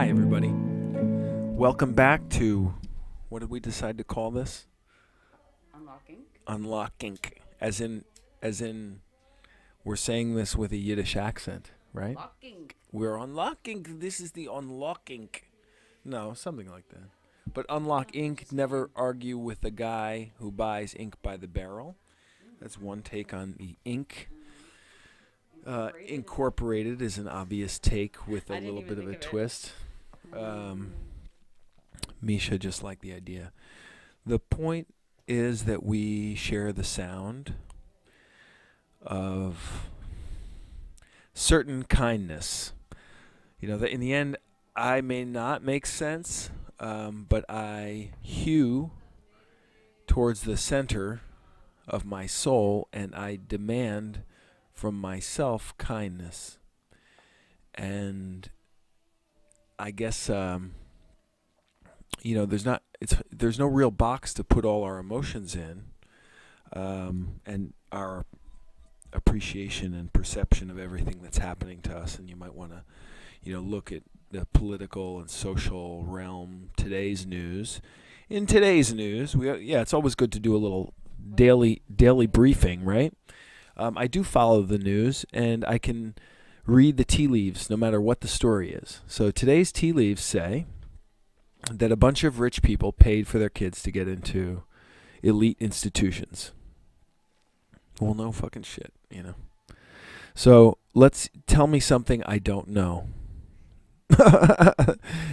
Hi, everybody. Welcome back to, what did we decide to call this? Unlocking. Unlokink. As in, we're saying this with a Yiddish accent, right? Locking. We're unlocking. This is the unlocking. No, something like that. But unlock ink, never argue with the guy who buys ink by the barrel. That's one take on the ink. Incorporated is an obvious take with a I didn't little even bit of a think of it. twist. Misha just liked the idea. The point is that we share the sound of certain kindness. You know, that in the end, I may not make sense, but I hew towards the center of my soul and I demand from myself kindness. And I guess there's no real box to put all our emotions in, and our appreciation and perception of everything that's happening to us. And you might want to, look at the political and social realm. Today's news. In today's news, it's always good to do a little daily briefing, right? I do follow the news, and I can read the tea leaves no matter what the story is. So today's tea leaves say that a bunch of rich people paid for their kids to get into elite institutions. Well, no fucking shit, So tell me something I don't know.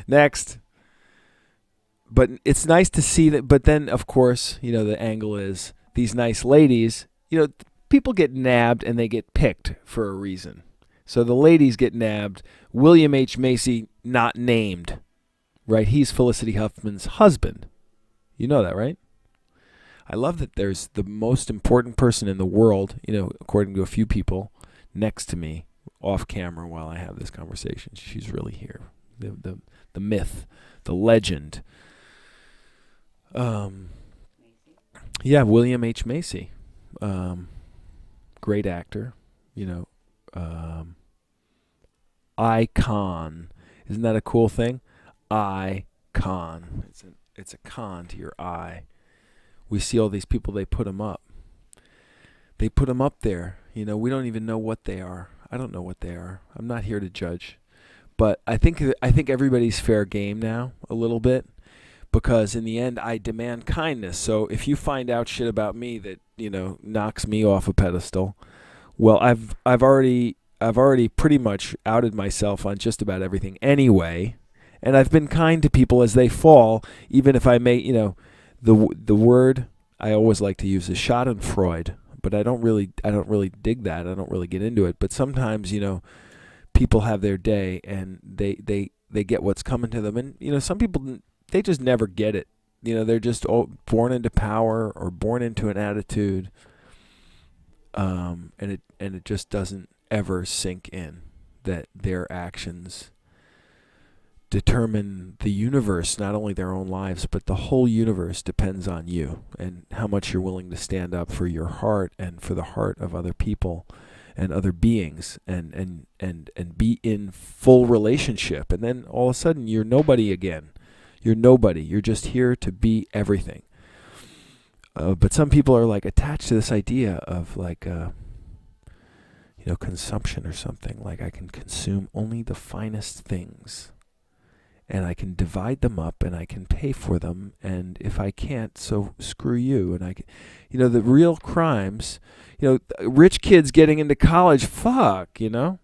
Next. But it's nice to see that. But then, of course, the angle is these nice ladies, people get nabbed and they get picked for a reason. So the ladies get nabbed. William H. Macy, not named. Right? He's Felicity Huffman's husband. You know that, right? I love that there's the most important person in the world, according to a few people, next to me off camera while I have this conversation. She's really here. The myth, the legend. Yeah, William H. Macy. Great actor, icon. Isn't that a cool thing? Icon. It's a con to your eye. We see all these people, they put them up. They put them up there. We don't even know what they are. I don't know what they are. I'm not here to judge. But I think everybody's fair game now, a little bit. Because in the end, I demand kindness. So if you find out shit about me that, knocks me off a pedestal, well, I've already pretty much outed myself on just about everything anyway. And I've been kind to people as they fall, even if I may, the word I always like to use is schadenfreude, but I don't really dig that. I don't really get into it. But sometimes, people have their day and they get what's coming to them. And, some people, they just never get it. They're just born into power or born into an attitude. And it just doesn't ever sink in that their actions determine the universe, not only their own lives, but the whole universe depends on you and how much you're willing to stand up for your heart and for the heart of other people and other beings and be in full relationship. And then all of a sudden you're nobody again. You're nobody. You're just here to be everything. But some people are like attached to this idea of like, consumption or something. Like I can consume only the finest things. And I can divide them up and I can pay for them. And if I can't, so screw you. And I can, the real crimes, rich kids getting into college, fuck,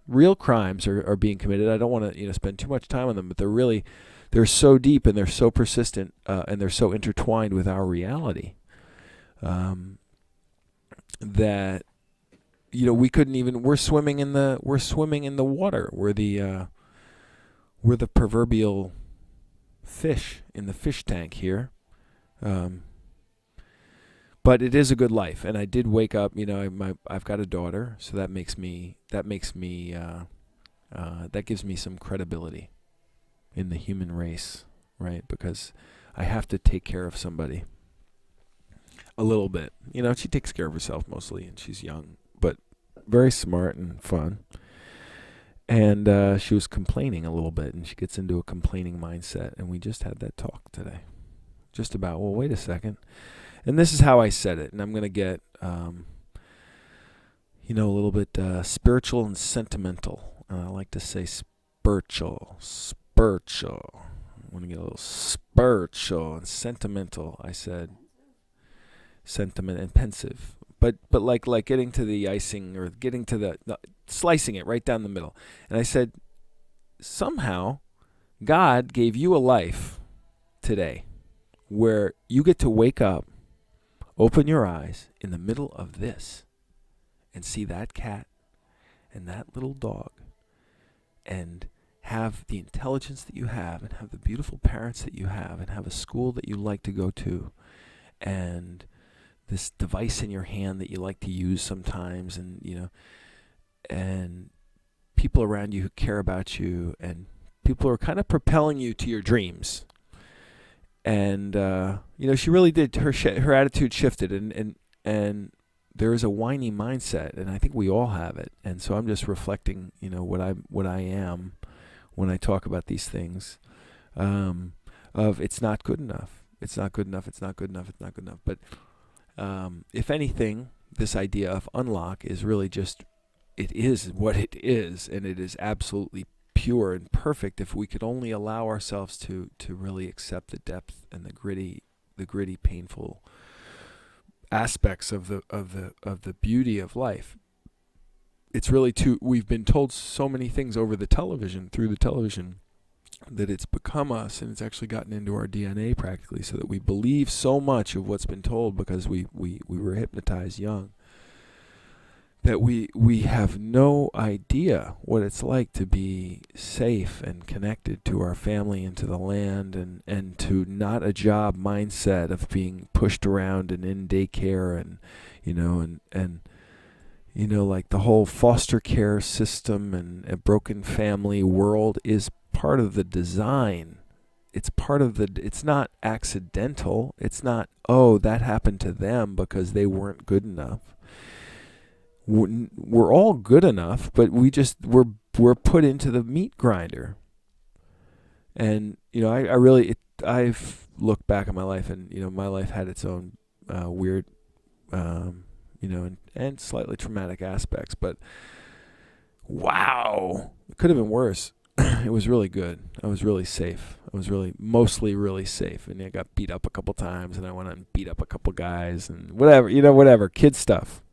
real crimes are being committed. I don't want to, spend too much time on them, but they're so deep and they're so persistent and they're so intertwined with our reality that, we couldn't even, we're swimming in the water. We're the proverbial fish in the fish tank here. But it is a good life. And I did wake up, I've got a daughter, so that gives me some credibility in the human race, right? Because I have to take care of somebody a little bit. She takes care of herself mostly and she's young, but very smart and fun. And she was complaining a little bit, and she gets into a complaining mindset. And we just had that talk today, just about, well, wait a second. And this is how I said it, and I'm going to get, a little bit spiritual and sentimental. And I like to say spiritual. I want to get a little spiritual and sentimental. I said sentiment and pensive. But like getting to the icing, or getting to the slicing it right down the middle. And I said, somehow God gave you a life today where you get to wake up, open your eyes in the middle of this, and see that cat and that little dog, and have the intelligence that you have, and have the beautiful parents that you have, and have a school that you like to go to, and this device in your hand that you like to use sometimes, and and people around you who care about you, and people are kind of propelling you to your dreams. And she really did. Her attitude shifted, and there is a whiny mindset, and I think we all have it. And so I'm just reflecting, what I am when I talk about these things, of it's not good enough. It's not good enough. It's not good enough. It's not good enough. But if anything, this idea of unlock is really just, it is what it is, and it is absolutely pure and perfect if we could only allow ourselves to really accept the depth and the gritty, painful aspects of the beauty of life. It's really we've been told so many things through the television, that it's become us, and it's actually gotten into our DNA practically, so that we believe so much of what's been told because we were hypnotized young, that we have no idea what it's like to be safe and connected to our family and to the land, and to not a job mindset of being pushed around and in daycare, and like the whole foster care system and a broken family world is part of the design. It's part of it's not accidental. It's not, oh, that happened to them because they weren't good enough. We're all good enough, but we're put into the meat grinder. And I've looked back on my life, and my life had its own weird, and slightly traumatic aspects. But wow, it could have been worse. It was really good. I was really safe. I was mostly really safe. And I got beat up a couple times, and I went out and beat up a couple guys, and whatever, kid stuff.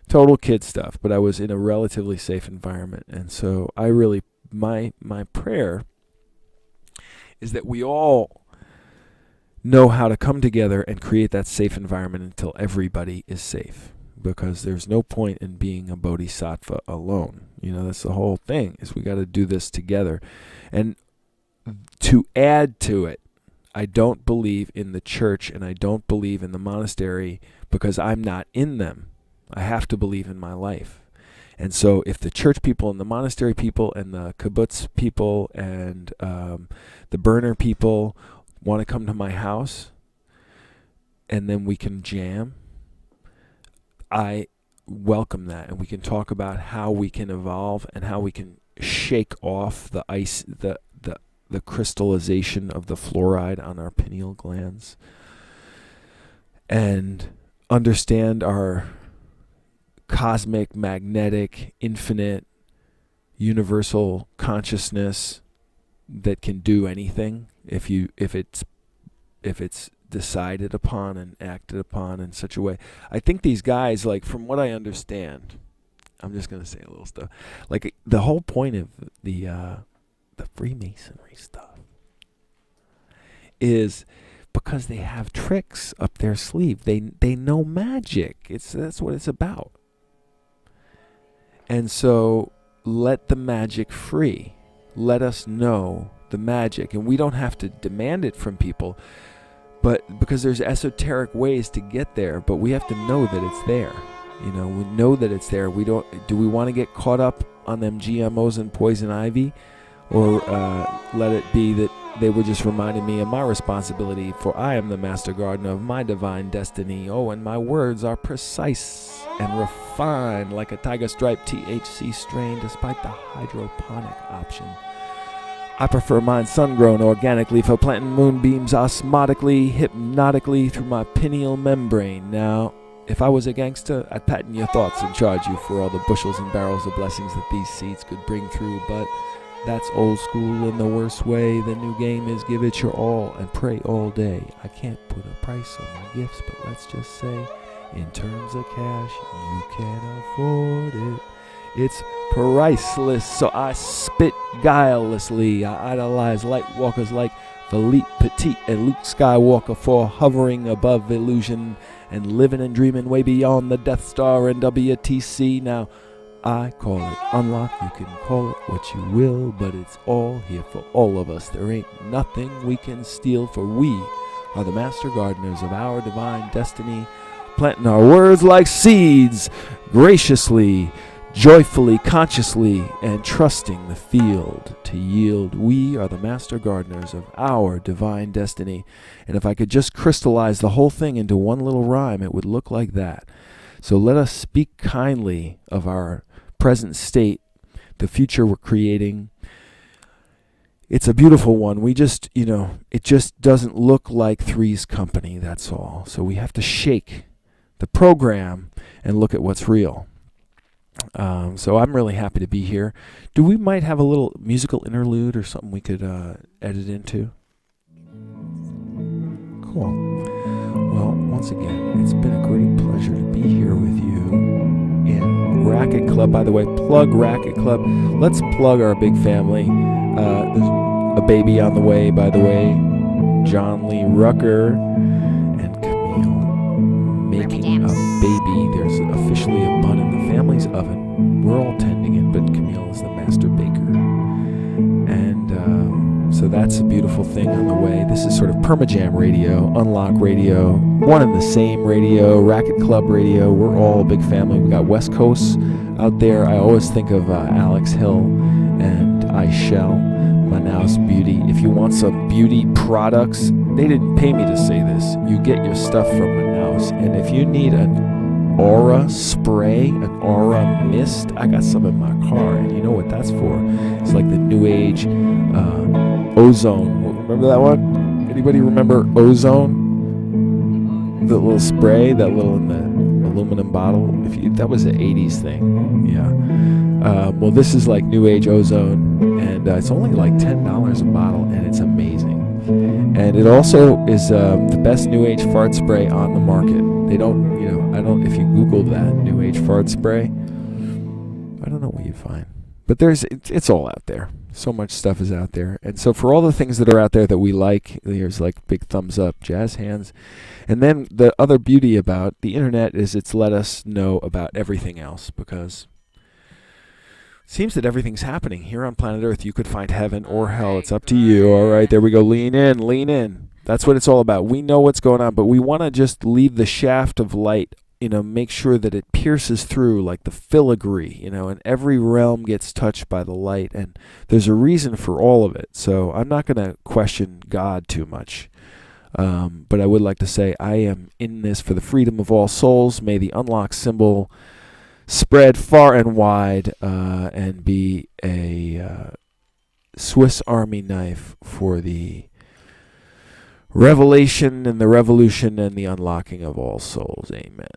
Total kid stuff, but I was in a relatively safe environment. And so I really, my prayer is that we all know how to come together and create that safe environment until everybody is safe, because there's no point in being a bodhisattva alone. That's the whole thing, is we got to do this together. And to add to it, I don't believe in the church, and I don't believe in the monastery because I'm not in them. I have to believe in my life. And so if the church people and the monastery people and the kibbutz people and the burner people want to come to my house, and then we can jam, I welcome that. And we can talk about how we can evolve and how we can shake off the ice, the crystallization of the fluoride on our pineal glands, and understand our cosmic, magnetic, infinite, universal consciousness that can do anything if it's decided upon and acted upon in such a way. I think these guys, like, from what I understand, I'm just gonna say a little stuff. Like, the whole point of the Freemasonry stuff is because they have tricks up their sleeve. They know magic. That's what it's about. And so let the magic free. Let us know the magic. And we don't have to demand it from people, but because there's esoteric ways to get there, but we have to know that it's there. We know that it's there. Do we want to get caught up on them GMOs and poison ivy? or let it be that they were just reminding me of my responsibility, for I am the master gardener of my divine destiny. Oh, and my words are precise and refined like a tiger stripe THC strain, despite the hydroponic option. I prefer mine sun-grown organically for planting moonbeams osmotically, hypnotically through my pineal membrane. Now, if I was a gangster, I'd patent your thoughts and charge you for all the bushels and barrels of blessings that these seeds could bring through, but that's old school in the worst way. The new game is give it your all and pray all day. I can't put a price on my gifts, but let's just say, in terms of cash, you can afford it. It's priceless, so I spit guilelessly. I idolize light walkers like Philippe Petit and Luke Skywalker for hovering above illusion and living and dreaming way beyond the Death Star and WTC. Now, I call it unlock, you can call it what you will, but it's all here for all of us. There ain't nothing we can steal, for we are the master gardeners of our divine destiny, planting our words like seeds, graciously, joyfully, consciously, and trusting the field to yield. We are the master gardeners of our divine destiny. And if I could just crystallize the whole thing into one little rhyme, it would look like that. So let us speak kindly of our present state, the future we're creating. It's a beautiful one. We just, it just doesn't look like Three's Company, that's all. So we have to shake the program and look at what's real. So I'm really happy to be here. We might have a little musical interlude or something we could edit into? Cool. Well, once again, it's been a great pleasure to be here with you in Racket Club. By the way, plug Racket Club. Let's plug our big family. There's a baby on the way, by the way. John Lee Rucker and Camille making a baby. There's officially a bun in the family's oven. We're all tending it, but Camille is the master baker. And so that's a beautiful thing on the way. This is sort of Permajam Radio, Unlock Radio, one and the same radio, Racket Club Radio. We're all a big family. We got West Coast out there. I always think of Alex Hill and Ishel, Manaus Beauty. If you want some beauty products, they didn't pay me to say this. You get your stuff from Manaus. And if you need an aura spray, an aura mist, I got some in my car. And you know what that's for? It's like the new age ozone. Remember that one? Anybody remember ozone? The little spray, that little in the aluminum bottle. That was an 80s thing. Yeah. Well, this is like new age ozone, and it's only like $10 a bottle, and it's amazing. And it also is the best new age fart spray on the market. They don't, if you Google that new age fart spray, I don't know what you find. But it's all out there. So much stuff is out there. And so for all the things that are out there that we like, there's like big thumbs up, jazz hands. And then the other beauty about the internet is it's let us know about everything else, because it seems that everything's happening here on planet Earth. You could find heaven or hell. It's up to you. All right, there we go. Lean in. That's what it's all about. We know what's going on, but we want to just leave the shaft of light, make sure that it pierces through like the filigree, and every realm gets touched by the light, and there's a reason for all of it. So I'm not going to question God too much, but I would like to say I am in this for the freedom of all souls. May the unlock symbol spread far and wide and be a Swiss Army knife for the revelation and the revolution and the unlocking of all souls. Amen.